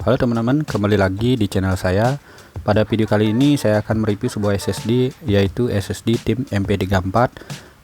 Halo teman-teman, kembali lagi di channel saya. Pada video kali ini saya akan mereview sebuah SSD, yaitu SSD TIM MP34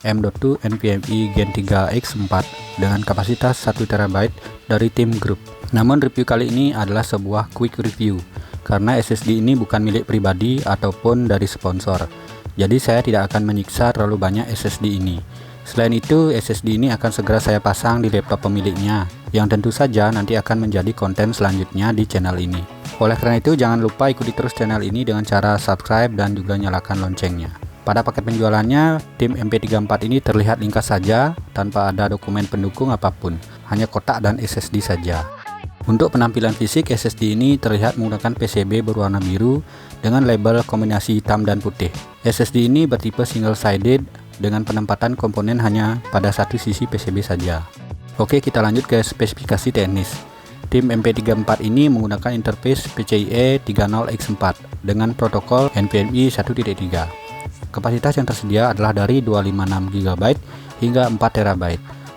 M.2 NVMe Gen 3 X4 dengan kapasitas 1TB dari TIM Group. Namun review kali ini adalah sebuah quick review, karena SSD ini bukan milik pribadi ataupun dari sponsor. Jadi saya tidak akan menyiksa terlalu banyak SSD ini. Selain itu, SSD ini akan segera saya pasang di laptop pemiliknya, yang tentu saja nanti akan menjadi konten selanjutnya di channel ini. Oleh karena itu, jangan lupa ikuti terus channel ini dengan cara subscribe dan juga nyalakan loncengnya. Pada paket penjualannya, TIM MP34 ini terlihat ringkas saja, tanpa ada dokumen pendukung apapun, hanya kotak dan SSD saja. Untuk penampilan fisik, SSD ini terlihat menggunakan PCB berwarna biru dengan label kombinasi hitam dan putih. SSD ini bertipe single-sided dengan penempatan komponen hanya pada satu sisi PCB saja. Oke, kita lanjut ke spesifikasi teknis. TIM MP34 ini menggunakan interface PCIe 30X4 dengan protokol NVMe 1.3. Kapasitas yang tersedia adalah dari 256 GB hingga 4 TB.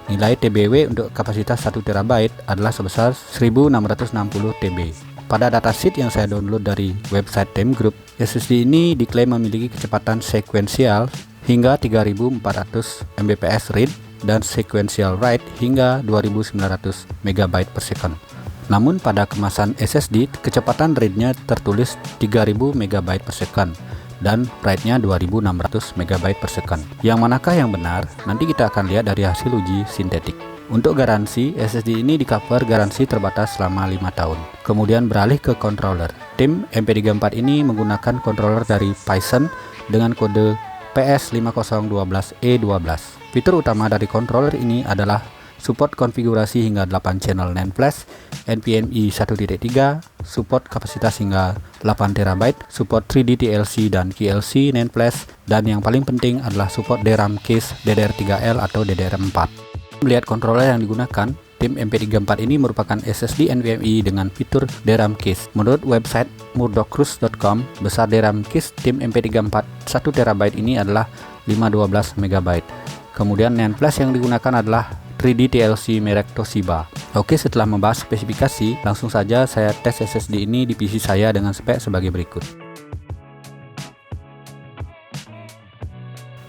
Nilai TBW untuk kapasitas 1 TB adalah sebesar 1660 TB. Pada datasheet yang saya download dari website TIM Group, SSD ini diklaim memiliki kecepatan sekuensial hingga 3400 Mbps read dan sequential write hingga 2900 MB per second. Namun pada kemasan SSD, kecepatan read-nya tertulis 3000 MB per second dan write-nya 2600 MB per second. Yang manakah yang benar? Nanti kita akan lihat dari hasil uji sintetik. Untuk garansi, SSD ini di cover garansi terbatas selama 5 tahun. Kemudian beralih ke controller. TIM MP34 ini menggunakan controller dari Phison dengan kode PS5012E12. Fitur utama dari controller ini adalah support konfigurasi hingga 8 channel NAND flash, NVMe 1.3, support kapasitas hingga 8 TB, support 3D TLC dan QLC NAND flash, dan yang paling penting adalah support DRAM case DDR3L atau DDR4. Melihat controller yang digunakan, TIM MP34 ini merupakan SSD NVMe dengan fitur DRAM case. Menurut website murdochcruise.com, besar DRAM case TIM MP34 1TB ini adalah 512 MB. Kemudian NAND flash yang digunakan adalah 3D TLC merek Toshiba. Oke, setelah membahas spesifikasi, langsung saja saya tes SSD ini di PC saya dengan spek sebagai berikut.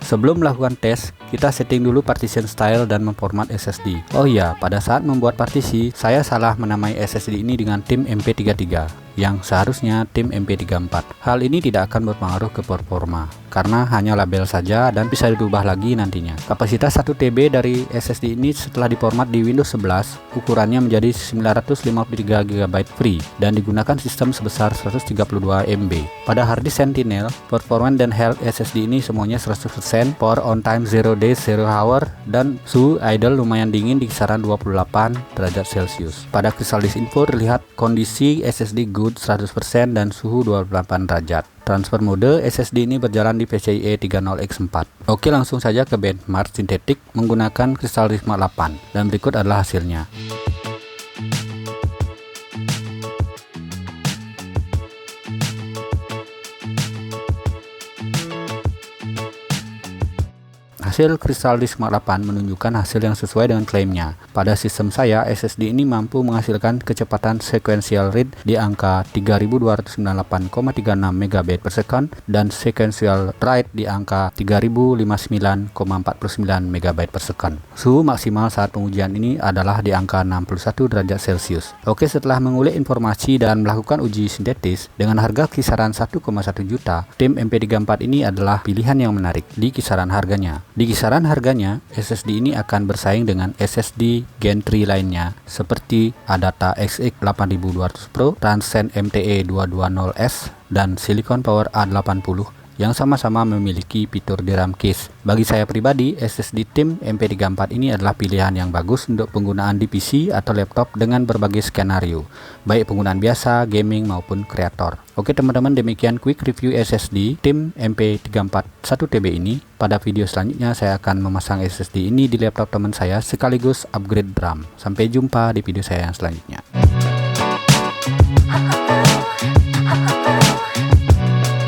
Sebelum melakukan tes, kita setting dulu partition style dan memformat SSD. Oh iya, pada saat membuat partisi, saya salah menamai SSD ini dengan TIM MP33, yang seharusnya TIM MP34. Hal ini tidak akan berpengaruh ke performa, karena hanya label saja dan bisa dirubah lagi nantinya. Kapasitas 1 TB dari SSD ini setelah diformat di Windows 11, ukurannya menjadi 953 GB free, dan digunakan sistem sebesar 132 MB. Pada harddisk Sentinel, performance dan health SSD ini semuanya 100%, power on time 0 days 0 hour, dan suhu idle lumayan dingin di kisaran 28 derajat Celcius. Pada Crystal Disk Info terlihat kondisi SSD good 100% dan suhu 28 derajat. Transfer mode SSD ini berjalan di PCIe 30X4. Oke, langsung saja ke benchmark sintetik menggunakan Crystal Disk Mark 8, dan berikut adalah hasilnya. Hasil Crystal Disk Mark 8 menunjukkan hasil yang sesuai dengan klaimnya. Pada sistem saya, SSD ini mampu menghasilkan kecepatan sequential read di angka 3298,36 MB per second dan sequential write di angka 3059,49 MB per second. Suhu maksimal saat pengujian ini adalah di angka 61 derajat Celcius. Oke, setelah mengulik informasi dan melakukan uji sintetis dengan harga kisaran 1,1 juta, TIM MP34 ini adalah pilihan yang menarik di kisaran harganya. Di kisaran harganya, SSD ini akan bersaing dengan SSD Gen 3 lainnya seperti Adata XX 8200 Pro, Transcend MTE 220S, dan Silicon Power A80 yang sama-sama memiliki fitur DRAM case. Bagi saya pribadi, SSD TIM MP34 ini adalah pilihan yang bagus untuk penggunaan di PC atau laptop dengan berbagai skenario, baik penggunaan biasa, gaming, maupun kreator. Oke teman-teman, demikian quick review SSD TIM MP34 1TB ini. Pada video selanjutnya saya akan memasang SSD ini di laptop teman saya sekaligus upgrade RAM. Sampai jumpa di video saya yang selanjutnya.